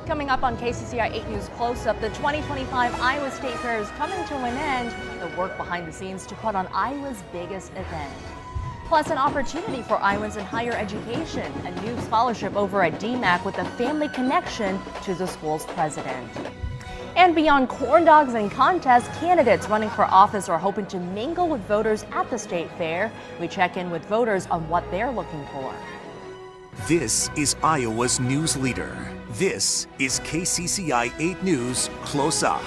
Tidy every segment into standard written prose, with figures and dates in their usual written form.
Coming up on KCCI 8 News Close-Up, the 2025 Iowa State Fair is coming to an end. The work behind the scenes to put on Iowa's biggest event. Plus, an opportunity for Iowans in higher education, a new scholarship over at DMACC with a family connection to the school's president. And beyond corn dogs and contests, candidates running for office are hoping to mingle with voters at the state fair. We check in with voters on what they're looking for. This is Iowa's news leader. This is KCCI 8 News Close Up.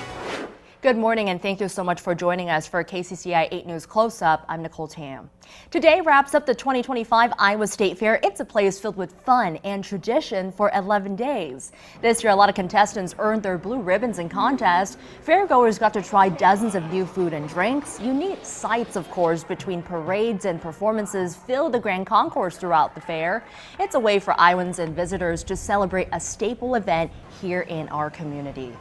Good morning and thank you so much for joining us for KCCI 8 News Close Up. I'm Nicole Tam. Today wraps up the 2025 Iowa State Fair. It's a place filled with fun and tradition for 11 days. This year, a lot of contestants earned their blue ribbons in contests. Fairgoers got to try dozens of new food and drinks. Unique sights, of course, between parades and performances fill the grand concourse throughout the fair. It's a way for Iowans and visitors to celebrate a staple event here in our community.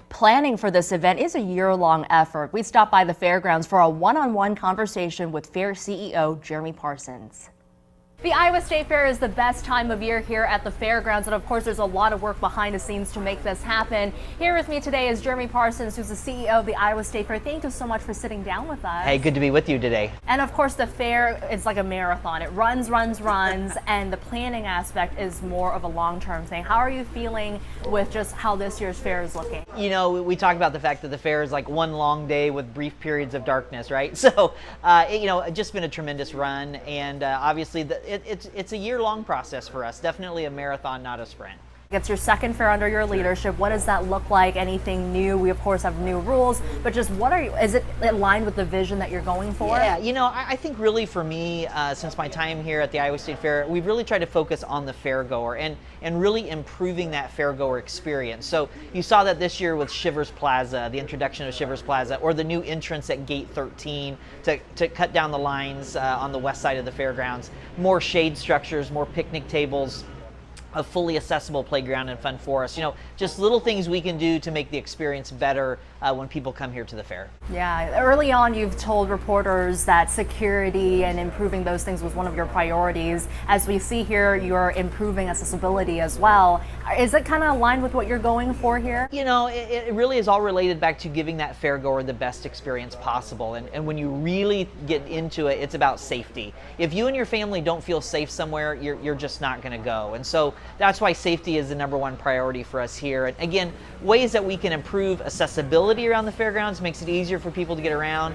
Planning for this event is a year-long effort. We stopped by the fairgrounds for a one-on-one conversation with Fair CEO Jeremy Parsons. The Iowa State Fair is the best time of year here at the fairgrounds, and of course there's a lot of work behind the scenes to make this happen. Here with me today is Jeremy Parsons, who's the CEO of the Iowa State Fair. Thank you so much for sitting down with us. Hey, good to be with you today. And of course the fair is like a marathon. It runs, and the planning aspect is more of a long-term thing. How are you feeling with just how this year's fair is looking? You know, we talk about the fact that the fair is like one long day with brief periods of darkness, right? So, it's just been a tremendous run, and obviously it's a year-long process for us. Definitely a marathon, not a sprint. It's your second fair under your leadership. What does that look like? Anything new? We of course have new rules, but just is it aligned with the vision that you're going for? Yeah, I think really for me, since my time here at the Iowa State Fair, we've really tried to focus on the fairgoer and really improving that fairgoer experience. So you saw that this year with Shivers Plaza, the introduction of Shivers Plaza, or the new entrance at Gate 13 to cut down the lines on the west side of the fairgrounds. More shade structures, more picnic tables, a fully accessible playground and fun forest. Just little things we can do to make the experience better when people come here to the fair. Yeah, early on you've told reporters that security and improving those things was one of your priorities. As we see here, you're improving accessibility as well. Is it kind of aligned with what you're going for here? It really is all related back to giving that fairgoer the best experience possible. And when you really get into it, it's about safety. If you and your family don't feel safe somewhere, you're just not going to go. And so that's why safety is the #1 priority for us here. And again, ways that we can improve accessibility around the fairgrounds makes it easier for people to get around.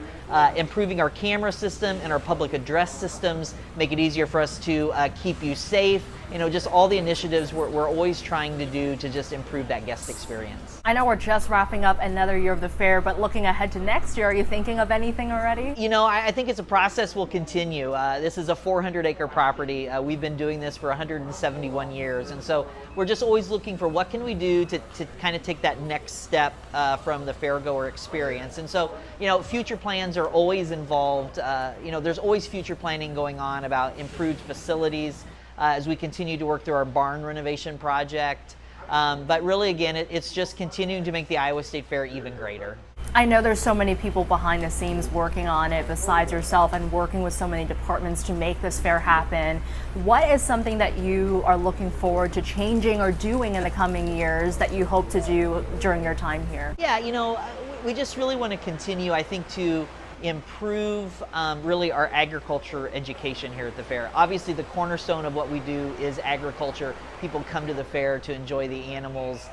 Improving our camera system and our public address systems make it easier for us to keep you safe. Just all the initiatives we're always trying to do to just improve that guest experience. I know we're just wrapping up another year of the fair, but looking ahead to next year, are you thinking of anything already? I think it's a process will continue. This is a 400-acre property. We've been doing this for 171 years, and so we're just always looking for what can we do to kind of take that next step from the fairgoer experience. And so, future plans are always involved. There's always future planning going on about improved facilities as we continue to work through our barn renovation project. But really, again, it's just continuing to make the Iowa State Fair even greater. I know there's so many people behind the scenes working on it besides yourself and working with so many departments to make this fair happen. What is something that you are looking forward to changing or doing in the coming years that you hope to do during your time here? Yeah, we just really want to continue, I think, to improve really our agriculture education here at the fair. Obviously, the cornerstone of what we do is agriculture. People come to the fair to enjoy the animals,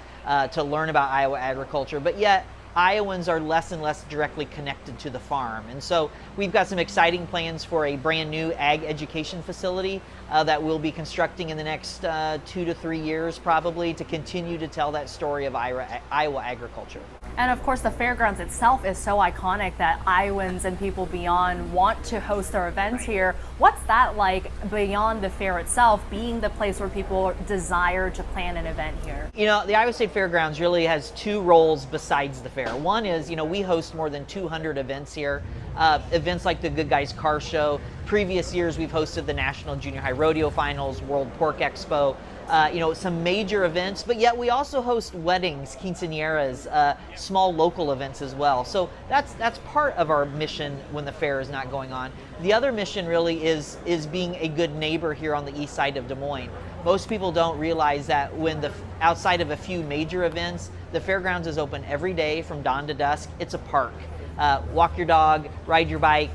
to learn about Iowa agriculture, but yet Iowans are less and less directly connected to the farm. And so we've got some exciting plans for a brand new ag education facility that we'll be constructing in the next 2 to 3 years probably to continue to tell that story of Iowa agriculture. And of course the fairgrounds itself is so iconic that Iowans and people beyond want to host their events here. What's that like beyond the fair itself, being the place where people desire to plan an event here? The Iowa State Fairgrounds really has 2 roles besides the fair. One is, we host more than 200 events here. Events like the Good Guys Car Show. Previous years we've hosted the National Junior High Rodeo Finals, World Pork Expo, some major events, but yet we also host weddings, quinceañeras, small local events as well. So that's part of our mission when the fair is not going on. The other mission really is being a good neighbor here on the east side of Des Moines. Most people don't realize that outside of a few major events, the fairgrounds is open every day from dawn to dusk. It's a park. Walk your dog, ride your bike,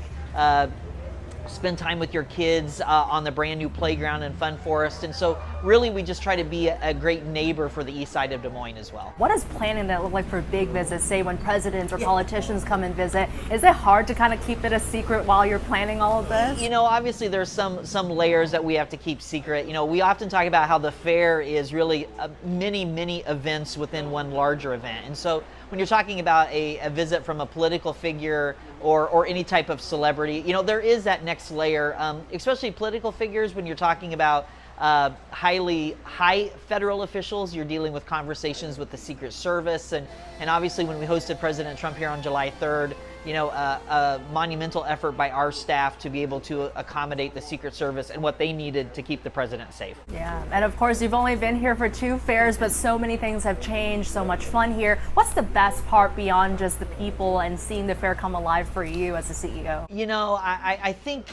spend time with your kids on the brand new playground in Fun Forest. And so really we just try to be a great neighbor for the east side of Des Moines as well. What does planning that look like for big visits, say when presidents or politicians come and visit? Is it hard to kind of keep it a secret while you're planning all of this? You know, obviously there's some layers that we have to keep secret. You know, we often talk about how the fair is really many events within one larger event. And so when you're talking about a visit from a political figure or any type of celebrity, you know, there is that next layer, especially political figures. When you're talking about high federal officials, you're dealing with conversations with the Secret Service, and obviously when we hosted President Trump here on July 3rd, you know, a monumental effort by our staff to be able to accommodate the Secret Service and what they needed to keep the president safe. Yeah, and of course you've only been here for 2 fairs, but so many things have changed, so much fun here. What's the best part beyond just the people and seeing the fair come alive for you as the CEO? You know, I think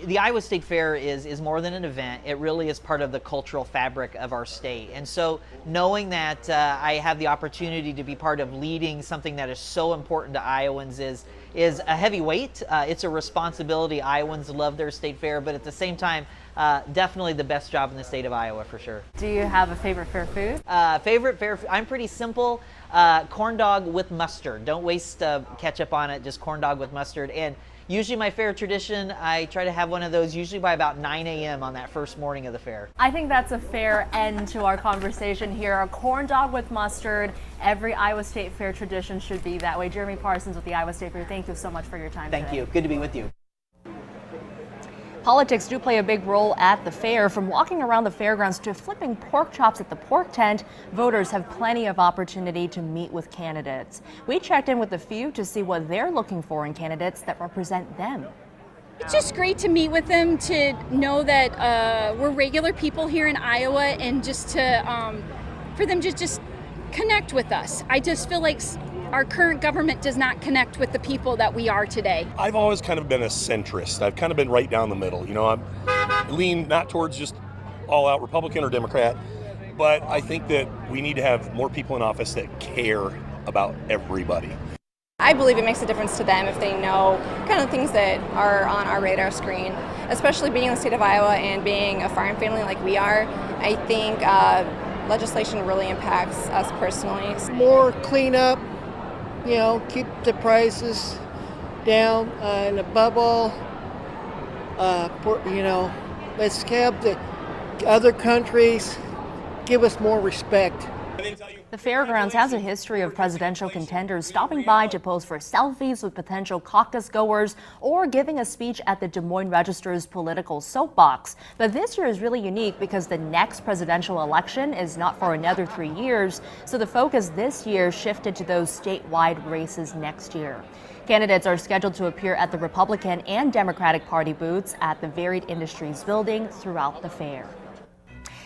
the Iowa State Fair is more than an event. It really is part of the cultural fabric of our state. And so knowing that I have the opportunity to be part of leading something that is so important to Iowans is a heavy weight. It's a responsibility. Iowans love their state fair, but at the same time, definitely the best job in the state of Iowa for sure. Do you have a favorite fair food? Favorite fair, I'm pretty simple. Corn dog with mustard. Don't waste ketchup on it, just corn dog with mustard. And usually my fair tradition, I try to have one of those usually by about 9 a.m. on that first morning of the fair. I think that's a fair end to our conversation here. A corn dog with mustard. Every Iowa State Fair tradition should be that way. Jeremy Parsons with the Iowa State Fair, thank you so much for your time Thank today. you. Good to be with you. Politics do play a big role at the fair. From walking around the fairgrounds to flipping pork chops at the pork tent, voters have plenty of opportunity to meet with candidates. We checked in with a few to see what they're looking for in candidates that represent them. It's just great to meet with them, to know that we're regular people here in Iowa, and just to for them to just connect with us. I just feel like our current government does not connect with the people that we are today. I've always kind of been a centrist. I've kind of been right down the middle. You know, I lean not towards just all-out Republican or Democrat, but I think that we need to have more people in office that care about everybody. I believe it makes a difference to them if they know kind of things that are on our radar screen, especially being in the state of Iowa and being a farm family like we are. I think legislation really impacts us personally. More cleanup, you know, keep the prices down, and above all, you know, let's have the other countries give us more respect. The fairgrounds has a history of presidential contenders stopping by to pose for selfies with potential caucus goers or giving a speech at the Des Moines Register's political soapbox. But this year is really unique because the next presidential election is not for another 3 years, so the focus this year shifted to those statewide races next year. Candidates are scheduled to appear at the Republican and Democratic Party booths at the Varied Industries building throughout the fair.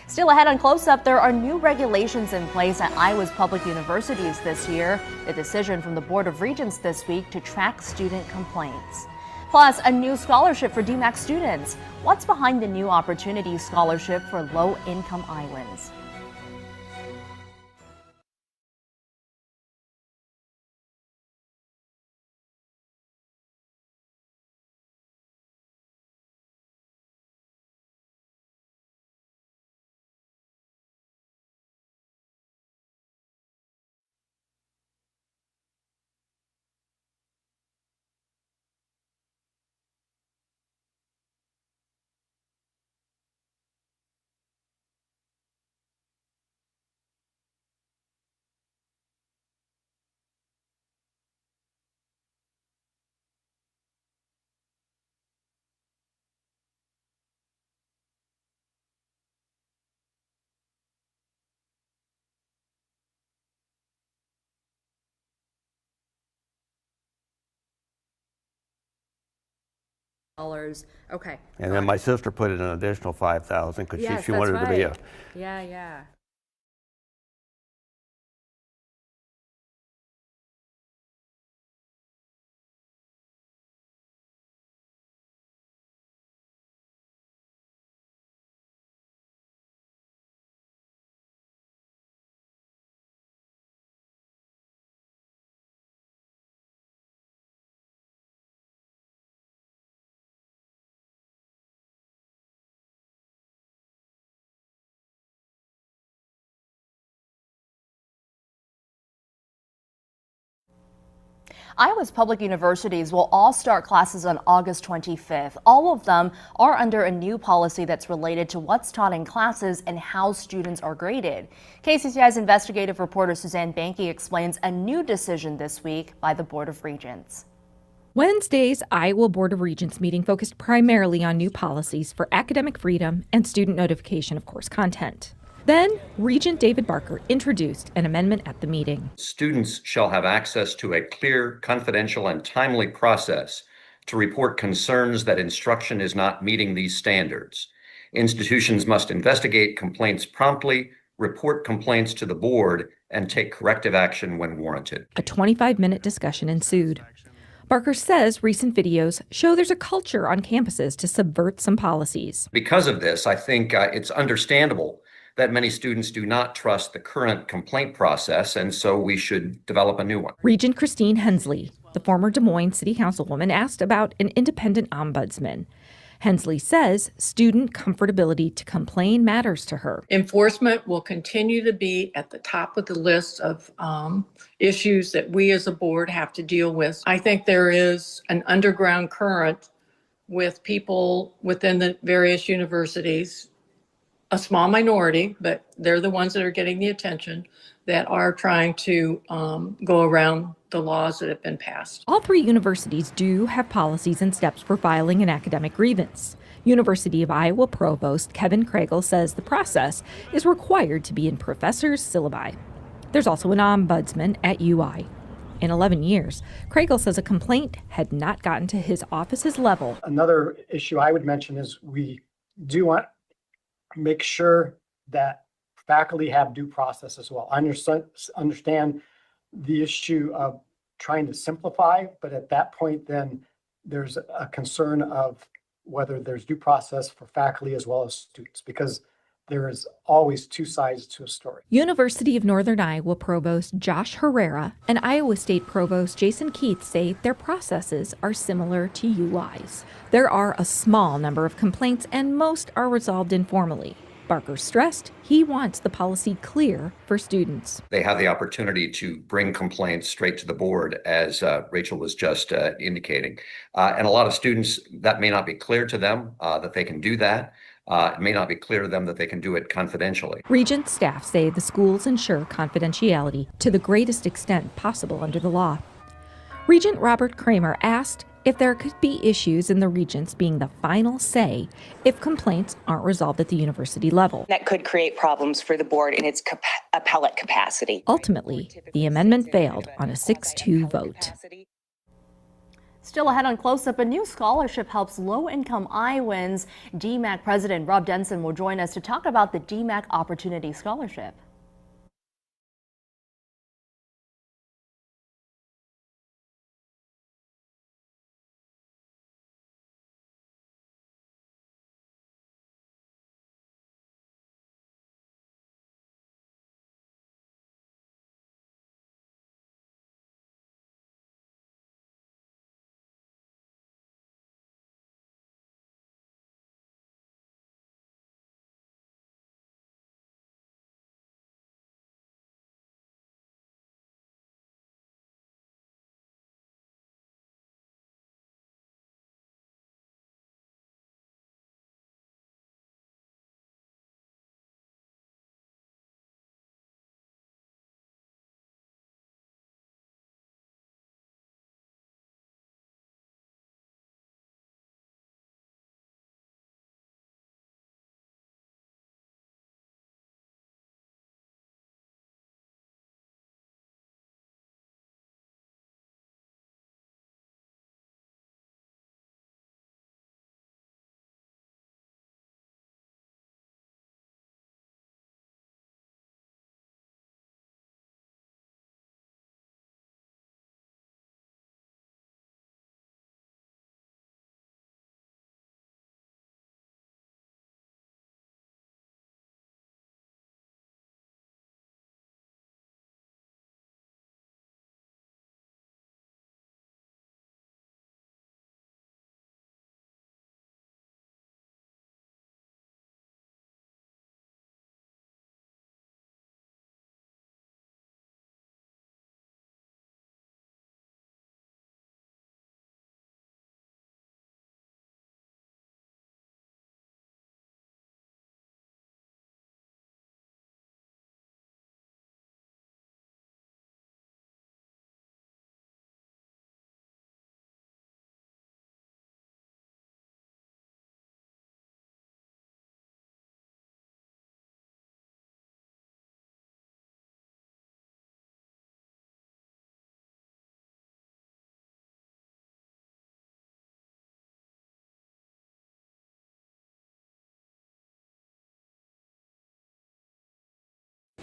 Still ahead on Close Up, there are new regulations in place at Iowa's public universities this year. The decision from the Board of Regents this week to track student complaints. Plus, a new scholarship for DMACC students. What's behind the new Opportunity Scholarship for low-income Iowans? Okay. And then my sister put in an additional 5,000 because she wanted to be a. Yeah. Iowa's public universities will all start classes on August 25th. All of them are under a new policy that's related to what's taught in classes and how students are graded. KCCI's investigative reporter Suzanne Banky explains a new decision this week by the Board of Regents. Wednesday's Iowa Board of Regents meeting focused primarily on new policies for academic freedom and student notification of course content. Then, Regent David Barker introduced an amendment at the meeting. Students shall have access to a clear, confidential, and timely process to report concerns that instruction is not meeting these standards. Institutions must investigate complaints promptly, report complaints to the board, and take corrective action when warranted. A 25-minute discussion ensued. Barker says recent videos show there's a culture on campuses to subvert some policies. Because of this, I think it's understandable that many students do not trust the current complaint process, and so we should develop a new one. Regent Christine Hensley, the former Des Moines City Councilwoman, asked about an independent ombudsman. Hensley says student comfortability to complain matters to her. Enforcement will continue to be at the top of the list of issues that we as a board have to deal with. I think there is an underground current with people within the various universities, a small minority, but they're the ones that are getting the attention, that are trying to go around the laws that have been passed. All three universities do have policies and steps for filing an academic grievance. University of Iowa Provost Kevin Craigle says the process is required to be in professors' syllabi. There's also an ombudsman at UI. In 11 years, Craigle says a complaint had not gotten to his office's level. Another issue I would mention is we do want to make sure that faculty have due process as well. I understand the issue of trying to simplify, but at that point, then there's a concern of whether there's due process for faculty as well as students, because there is always two sides to a story. University of Northern Iowa Provost Josh Herrera and Iowa State Provost Jason Keith say their processes are similar to UI's. There are a small number of complaints and most are resolved informally. Barker stressed he wants the policy clear for students. They have the opportunity to bring complaints straight to the board, as Rachel was just indicating. And a lot of students, that may not be clear to them that they can do that. It may not be clear to them that they can do it confidentially. Regent staff say the schools ensure confidentiality to the greatest extent possible under the law. Regent Robert Kramer asked if there could be issues in the regents being the final say if complaints aren't resolved at the university level. That could create problems for the board in its appellate capacity. Ultimately, the amendment failed on a 6-2 vote. Still ahead on Close Up, a new scholarship helps low-income Iowans. DMACC President Rob Denson will join us to talk about the DMACC Opportunity Scholarship.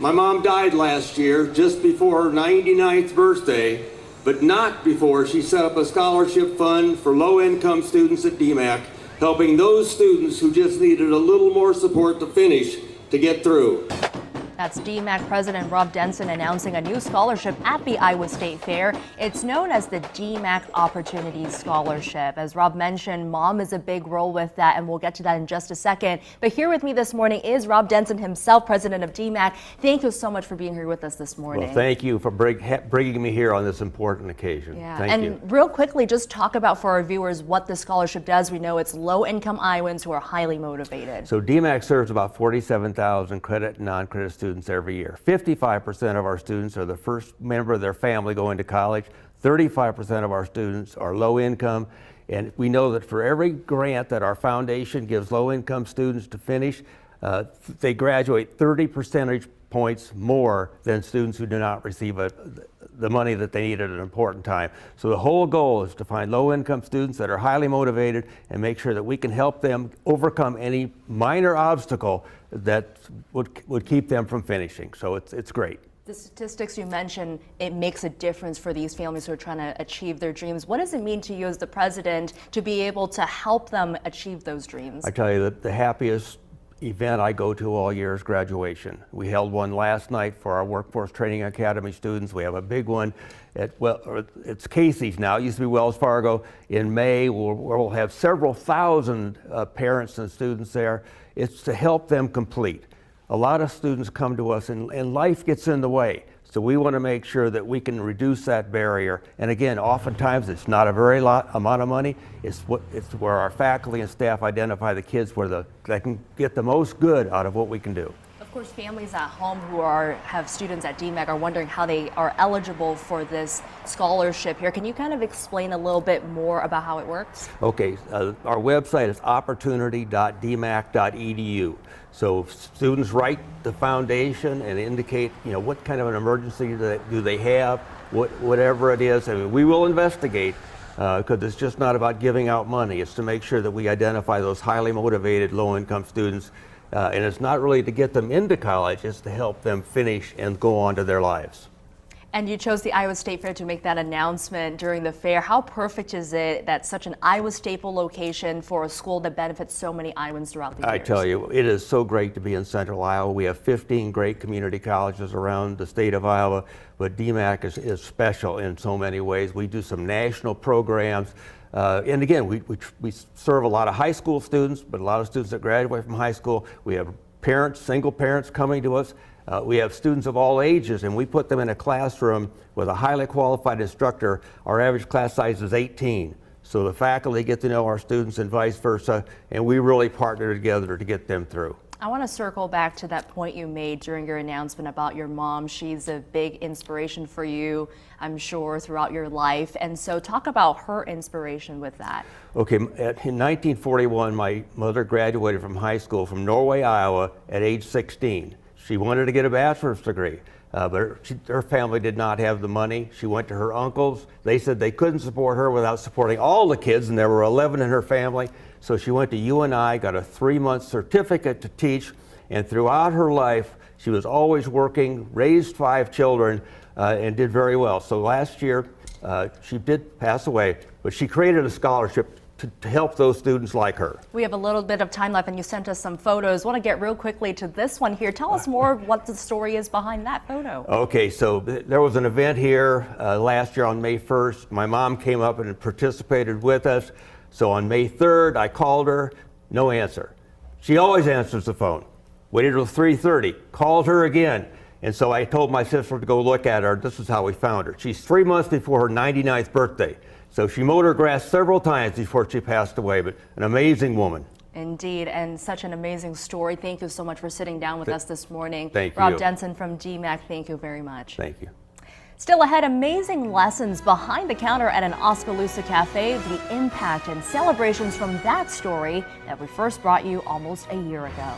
My mom died last year just before her 99th birthday, but not before she set up a scholarship fund for low-income students at DMACC, helping those students who just needed a little more support to finish to get through. That's DMACC President Rob Denson announcing a new scholarship at the Iowa State Fair. It's known as the DMACC Opportunities Scholarship. As Rob mentioned, mom is a big role with that, and we'll get to that in just a second. But here with me this morning is Rob Denson himself, president of DMACC. Thank you so much for being here with us this morning. Well, thank you for bringing me here on this important occasion. Yeah. Thank you. Real quickly, just talk about for our viewers what the scholarship does. We know it's low-income Iowans who are highly motivated. So DMACC serves about 47,000 credit and non-credit students every year. 55% of our students are the first member of their family going to college. 35% of our students are low income. And we know that for every grant that our foundation gives low-income students to finish, they graduate 30 percentage points more than students who do not receive the money that they need at an important time. So the whole goal is to find low-income students that are highly motivated and make sure that we can help them overcome any minor obstacle that would keep them from finishing. So it's great. The statistics you mentioned, it makes a difference for these families who are trying to achieve their dreams. What does it mean to you as the president to be able to help them achieve those dreams? I tell you that the happiest event I go to all year is graduation. We held one last night for our Workforce Training Academy students. We have a big one at, well, it's Casey's now, it used to be Wells Fargo. In May, we'll have several thousand parents and students there. It's to help them complete. A lot of students come to us and life gets in the way. So we want to make sure that we can reduce that barrier. And again, oftentimes it's not a very amount of money. It's where our faculty and staff identify the kids where they can get the most good out of what we can do. Of course, families at home who have students at DMACC are wondering how they are eligible for this scholarship here. Can you kind of explain a little bit more about how it works? Okay, our website is opportunity.dmac.edu. So students write the foundation and indicate, what kind of an emergency do they have, whatever it is. I mean, we will investigate because it's just not about giving out money. It's to make sure that we identify those highly motivated low-income students. And it's not really to get them into college, it's to help them finish and go on to their lives. And you chose the Iowa State Fair to make that announcement during the fair. How perfect is it that such an Iowa staple location for a school that benefits so many Iowans throughout the years? I tell you, it is so great to be in Central Iowa. We have 15 great community colleges around the state of Iowa, but DMACC is special in so many ways. We do some national programs. And again, we serve a lot of high school students, but a lot of students that graduate from high school. We have parents, single parents coming to us. We have students of all ages, and we put them in a classroom with a highly qualified instructor. Our average class size is 18. So the faculty get to know our students and vice versa, and we really partner together to get them through. I want to circle back to that point you made during your announcement about your mom. She's a big inspiration for you, I'm sure, throughout your life. And so talk about her inspiration with that. Okay, in 1941, my mother graduated from high school from Norway, Iowa at age 16. She wanted to get a bachelor's degree, but her family did not have the money. She went to her uncles. They said they couldn't support her without supporting all the kids, and there were 11 in her family. So she went to UNI, got a 3-month certificate to teach, and throughout her life, she was always working, raised 5 children, and did very well. So last year, she did pass away, but she created a scholarship to help those students like her. We have a little bit of time left, and you sent us some photos. I want to get real quickly to this one here. Tell us more of what the story is behind that photo. Okay, so there was an event here last year on May 1st. My mom came up and participated with us. So on May 3rd, I called her, no answer. She always answers the phone. Waited till 3:30, called her again. And so I told my sister to go look at her. This is how we found her. She's 3 months before her 99th birthday. So she mowed her grass several times before she passed away, but an amazing woman. Indeed, and such an amazing story. Thank you so much for sitting down with us this morning. Thank you. Rob Denson from DMACC, thank you very much. Thank you. Still ahead, amazing lessons behind the counter at an Oskaloosa cafe, the impact and celebrations from that story that we first brought you almost a year ago.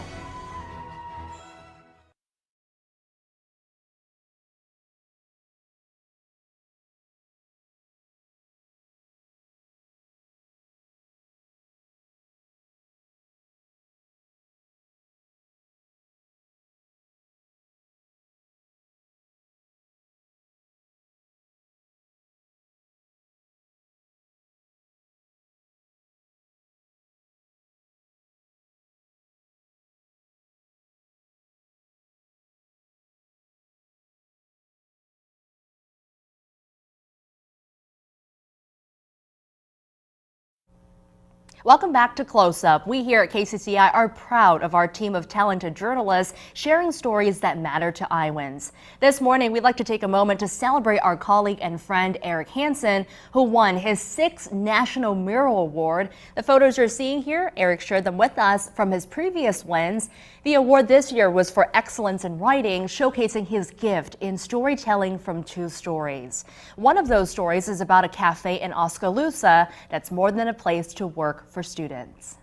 Welcome back to Close Up. We here at KCCI are proud of our team of talented journalists sharing stories that matter to Iowans. This morning, we'd like to take a moment to celebrate our colleague and friend Eric Hansen, who won his 6th National Mural Award. The photos you're seeing here, Eric shared them with us from his previous wins. The award this year was for excellence in writing, showcasing his gift in storytelling from 2 stories. One of those stories is about a cafe in Oskaloosa that's more than a place to work for students.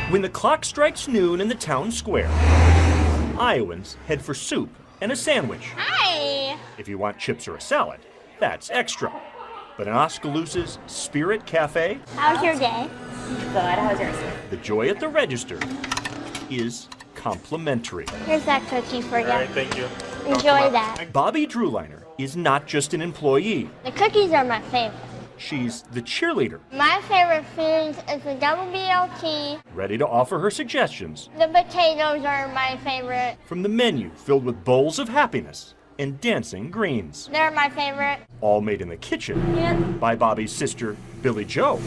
When the clock strikes noon in the town square, Iowans head for soup and a sandwich. Hi! If you want chips or a salad, that's extra. But in Oskaloosa's Spirit Cafe, How's your day? Good. How's yours? the joy at the register is complimentary. Here's that cookie for you. All right, thank you. Enjoy that. Bobby Drewliner is not just an employee. The cookies are my favorite. She's the cheerleader, My favorite foods is the double BLT. ready to offer her suggestions The potatoes are my favorite. from the menu filled with bowls of happiness and dancing greens. They're my favorite. All made in the kitchen Yeah. by Bobby's sister, Billy Joe.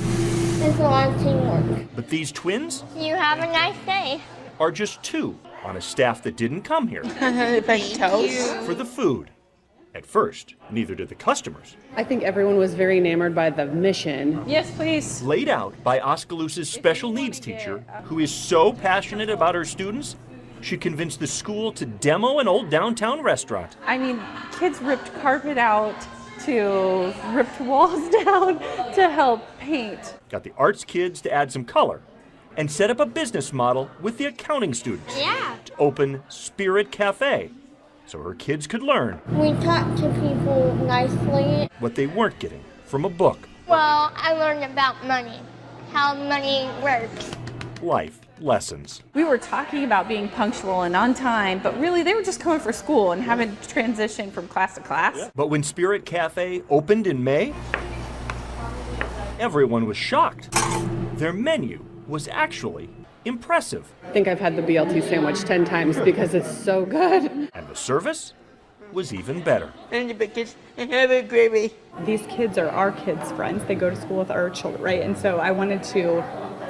There's a lot of teamwork. But these twins You have a nice day. are just 2 on a staff that didn't come here Thank you. for the food. At first, neither did the customers. I think everyone was very enamored by the mission. Yes, please. Laid out by Oskaloosa's special needs teacher, who is so passionate about her students, she convinced the school to demo an old downtown restaurant. I mean, kids ripped carpet out to ripped walls down to help paint. Got the arts kids to add some color and set up a business model with the accounting students Yeah. to open Spirit Cafe so her kids could learn We talk to people nicely. what they weren't getting from a book. Well, I learned about money, how money works. Life lessons. We were talking about being punctual and on time, but really they were just coming for school and having to transition from class to class. But when Spirit Cafe opened in May, everyone was shocked. Their menu was actually impressive. I think I've had the BLT sandwich 10 times because it's so good. And the service was even better. And the biscuits and have a gravy. These kids are our kids' friends. They go to school with our children, right? And so I wanted to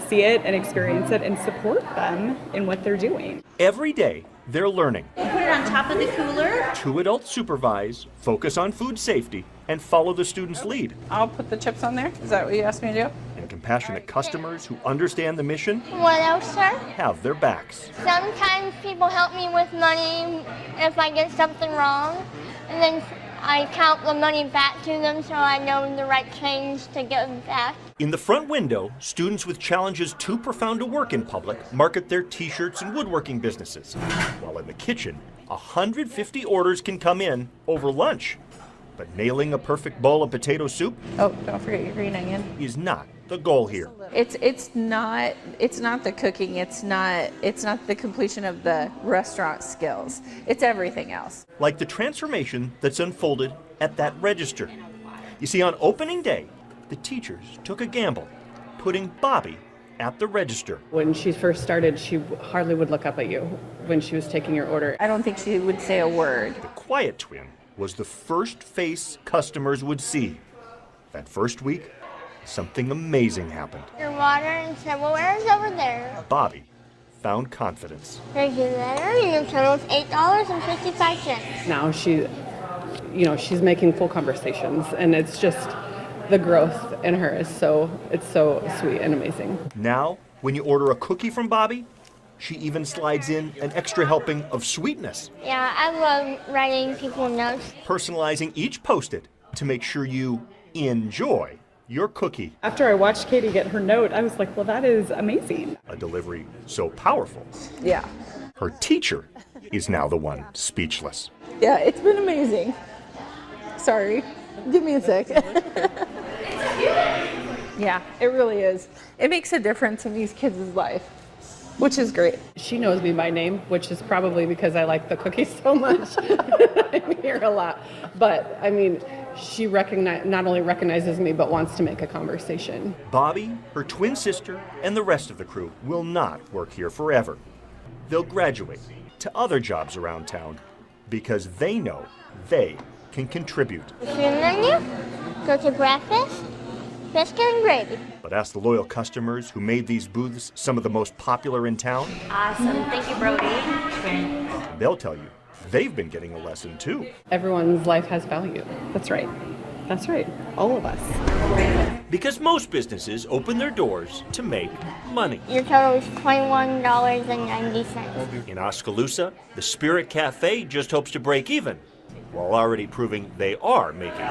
see it and experience it and support them in what they're doing. Every day, they're learning. Put it on top of the cooler. 2 adults supervise, focus on food safety, and follow the student's lead. I'll put the chips on there. Is that what you asked me to do? And compassionate customers who understand the mission What else, sir? have their backs. Sometimes people help me with money if I get something wrong, and then I count the money back to them so I know the right change to give back. In the front window, students with challenges too profound to work in public market their t-shirts and woodworking businesses. While in the kitchen, 150 orders can come in over lunch. But nailing a perfect bowl of potato soup Oh, don't forget your green onion. is not the goal here. It's not the cooking, it's not the completion of the restaurant skills. It's everything else. Like the transformation that's unfolded at that register. You see, on opening day, the teachers took a gamble, putting Bobby at the register. When she first started, she hardly would look up at you when she was taking your order. I don't think she would say a word. The quiet twin was the first face customers would see. That first week, something amazing happened. Your water and silverware is over there. Bobby found confidence. Thank you, letter. Your total is $8.55. Now she's making full conversations, and it's just the growth in her is so sweet and amazing. Now, when you order a cookie from Bobby, she even slides in an extra helping of sweetness, Yeah, I love writing people notes. personalizing each Post-it to make sure you enjoy your cookie. After I watched Katie get her note, I was like, well, that is amazing. A delivery so powerful, Yeah. her teacher is now the one speechless. Yeah, it's been amazing. Sorry. Give me a sec. Yeah, it really is. It makes a difference in these kids' life, which is great. She knows me by name, which is probably because I like the cookies so much. I'm here a lot. But, I mean, she not only recognizes me, but wants to make a conversation. Bobby, her twin sister, and the rest of the crew will not work here forever. They'll graduate to other jobs around town because they know they can contribute. Food menu, go to breakfast, biscuit and gravy. But ask the loyal customers who made these booths some of the most popular in town. Awesome. Thank you, Brody. They'll tell you they've been getting a lesson too. Everyone's life has value. That's right. That's right. All of us. Because most businesses open their doors to make money. Your total is $21.90. In Oskaloosa, the Spirit Cafe just hopes to break even, while already proving they are making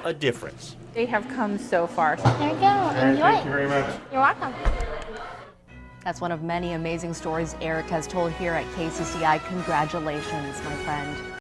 a difference. They have come so far. There you go. Enjoy. Thank you very much. You're welcome. That's one of many amazing stories Eric has told here at KCCI. Congratulations, my friend.